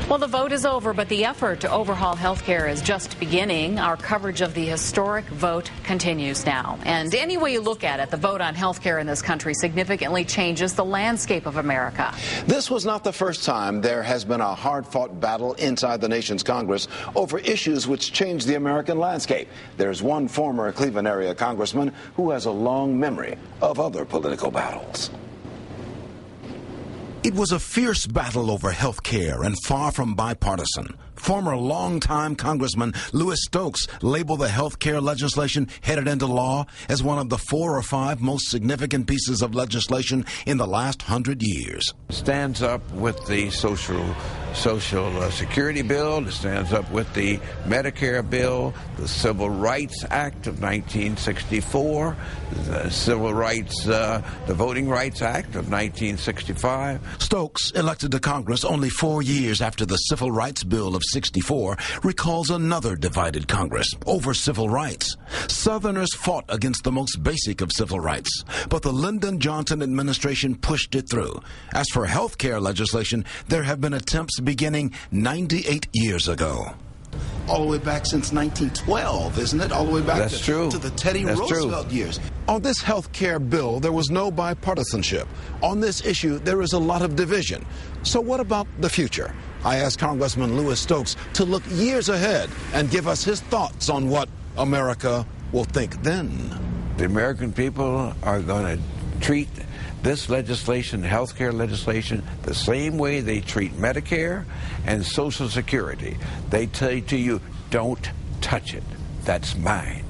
Well, the vote is over, but the effort to overhaul health care is just beginning. Our coverage of the historic vote continues now. And any way you look at it, the vote on health care in this country significantly changes the landscape of America. This was not the first time there has been a hard-fought battle inside the nation's Congress over issues which change the American landscape. There's one former Cleveland area congressman who has a long memory of other political battles. It was a fierce battle over health care and far from bipartisan. Former longtime Congressman Louis Stokes labeled the health care legislation headed into law as one of the 4 or 5 most significant pieces of legislation in the last 100 years. Stands up with the Social Security bill, it stands up with the Medicare bill, the Civil Rights Act of 1964, the Voting Rights Act of 1965. Stokes, elected to Congress only 4 years after the Civil Rights Bill of 64, recalls another divided Congress over civil rights. Southerners fought against the most basic of civil rights, but the Lyndon Johnson administration pushed it through. As for health care legislation, there have been attempts beginning 98 years ago. All the way back since 1912, isn't it? All the way back to the Teddy Roosevelt years. On this health care bill, there was no bipartisanship. On this issue, there is a lot of division. So what about the future? I asked Congressman Louis Stokes to look years ahead and give us his thoughts on what America will think then. The American people are going to treat this legislation, health care legislation, the same way they treat Medicare and Social Security. They say to you, don't touch it. That's mine.